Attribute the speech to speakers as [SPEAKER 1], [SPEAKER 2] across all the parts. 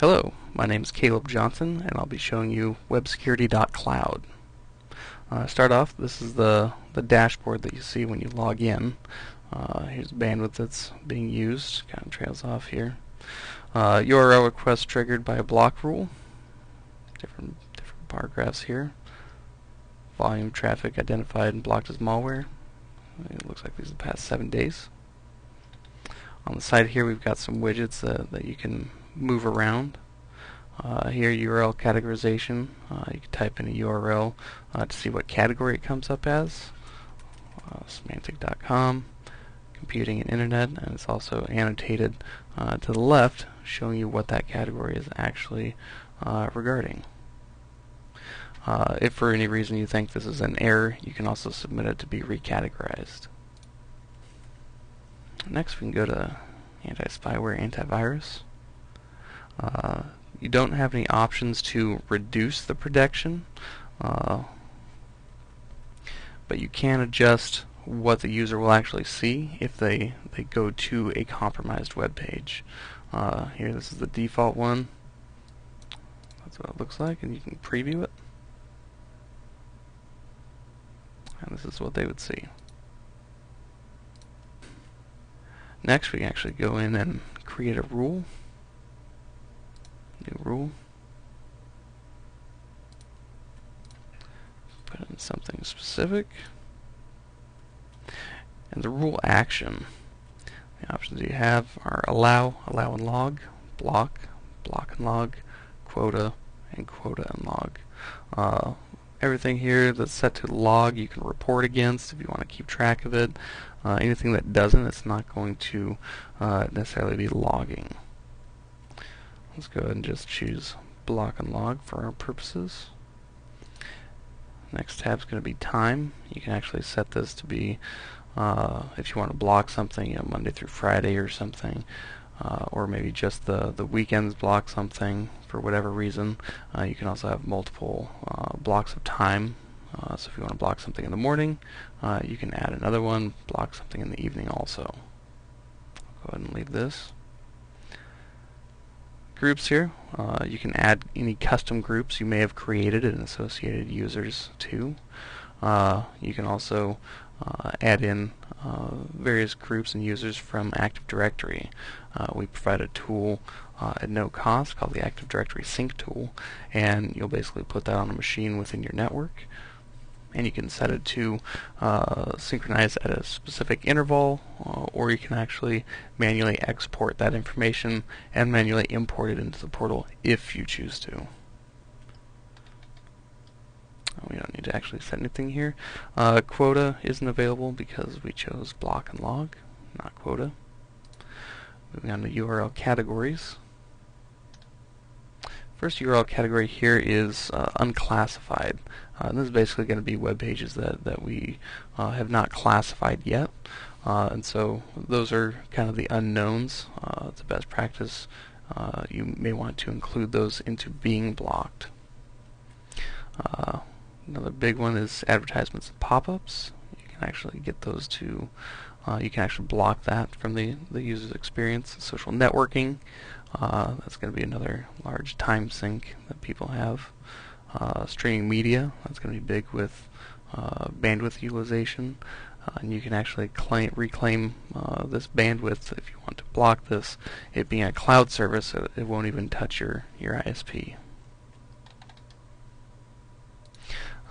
[SPEAKER 1] Hello, my name is Caleb Johnson, and I'll be showing you Security.cloud. Start off, this is the dashboard that you see when you log in. Here's the bandwidth that's being used, kind of trails off here. URL request triggered by a block rule. Different bar graphs here. Volume traffic identified and blocked as malware. It looks like these are the past 7 days. On the side here we've got some widgets that you can move around. Here, URL categorization. You can type in a URL to see what category it comes up as. Symantec.com, computing and internet, and it's also annotated to the left, showing you what that category is actually regarding. If for any reason you think this is an error, you can also submit it to be recategorized. Next, we can go to anti-spyware, antivirus. You don't have any options to reduce the protection, but you can adjust what the user will actually see if they go to a compromised web page. Here, this is the default one. That's what it looks like, and you can preview it. And this is what they would see. Next, we can actually go in and create a rule. New rule. Put in something specific. And the rule action. The options you have are allow and log, block and log, quota and log. Everything here that's set to log you can report against if you want to keep track of it. Anything that doesn't, it's not going to necessarily be logging. Let's go ahead and just choose block and log for our purposes. Next tab is going to be time. You can actually set this to be if you want to block something, Monday through Friday or something, or maybe just the weekends block something for whatever reason. You can also have multiple blocks of time. So if you want to block something in the morning, you can add another one, block something in the evening also. I'll go ahead and leave this. Groups here, you can add any custom groups you may have created and associated users to. You can also add in various groups and users from Active Directory. We provide a tool at no cost called the Active Directory Sync tool, and you'll basically put that on a machine within your network. And you can set it to synchronize at a specific interval, or you can actually manually export that information and manually import it into the portal if you choose to. We don't need to actually set anything here. Quota isn't available because we chose block and log, not quota. Moving on to URL categories. First URL category here is unclassified. This is basically going to be web pages that we have not classified yet. And so those are kind of the unknowns. It's a best practice. You may want to include those into being blocked. Another big one is advertisements and pop-ups. You can actually get those to, you can actually block that from the user's experience. Social networking. That's going to be another large time sink that people have. Streaming media, that's going to be big with bandwidth utilization. And you can actually reclaim this bandwidth if you want to block this. It being a cloud service, it won't even touch your ISP.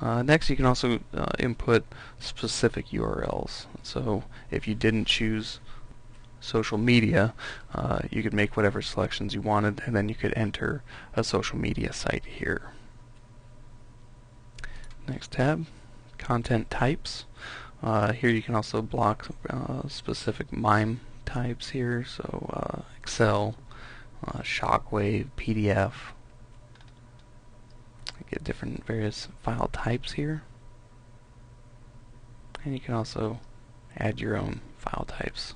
[SPEAKER 1] Next, you can also input specific URLs. So if you didn't choose social media, you could make whatever selections you wanted, and then you could enter a social media site here. Next tab, content types. Here you can also block specific MIME types here, so Excel, Shockwave, PDF. You get different various file types here. And you can also add your own file types.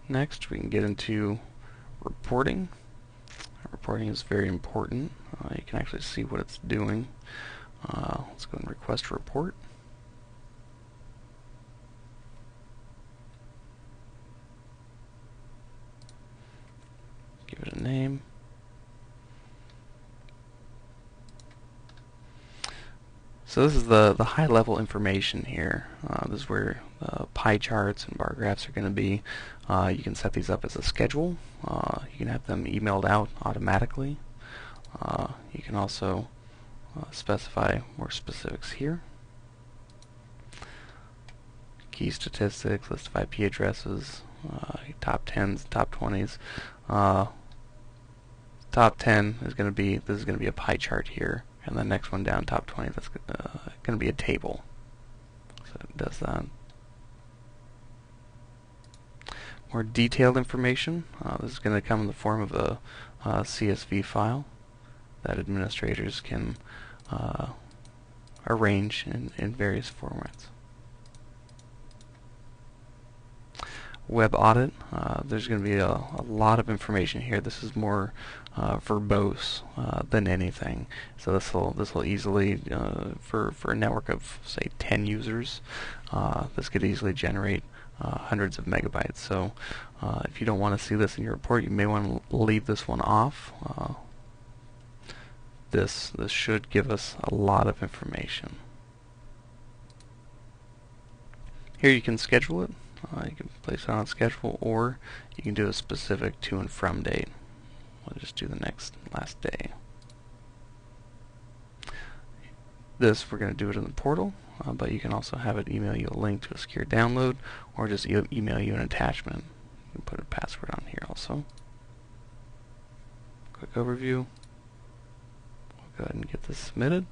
[SPEAKER 1] Next, we can get into reporting. Reporting is very important. You can actually see what it's doing. Let's go and request a report. name. So this is the high-level information here. This is where pie charts and bar graphs are going to be. You can set these up as a schedule. You can have them emailed out automatically. You can also specify more specifics here. Key statistics, list of IP addresses, top 10s, top 20s. Top 10 is going to be, this is going to be a pie chart here, and the next one down, top 20, that's going to be a table. So it does that. More detailed information. This is going to come in the form of a CSV file that administrators can arrange in various formats. Web audit. There's going to be a lot of information here. This is more verbose than anything. So this will easily, for a network of say 10 users, this could easily generate hundreds of megabytes. So if you don't want to see this in your report, you may want to leave this one off. This should give us a lot of information. Here you can schedule it. You can place it on schedule, or you can do a specific to and from date. We'll just do the last day. This, we're going to do it in the portal, but you can also have it email you a link to a secure download, or just email you an attachment. You can put a password on here also. Quick overview. We'll go ahead and get this submitted.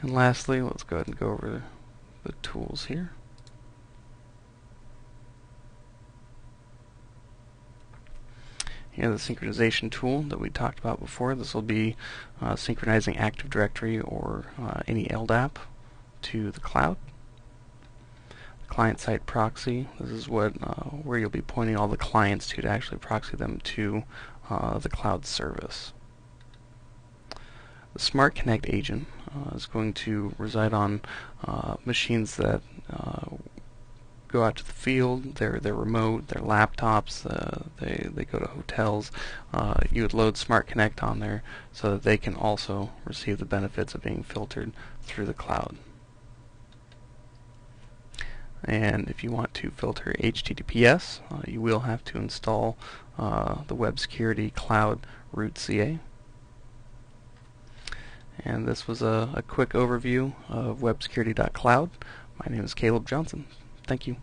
[SPEAKER 1] And lastly, let's go ahead and go over the tools here. Here, the synchronization tool that we talked about before. This will be synchronizing Active Directory or any LDAP to the cloud. The client-side proxy. This is what where you'll be pointing all the clients to actually proxy them to the cloud service. The Smart Connect agent is going to reside on machines that go out to the field. They're remote, they're laptops, they go to hotels. You would load Smart Connect on there so that they can also receive the benefits of being filtered through the cloud. And if you want to filter HTTPS, you will have to install the Web Security.cloud root CA. And this was a quick overview of Web Security.cloud. My name is Caleb Johnson. Thank you.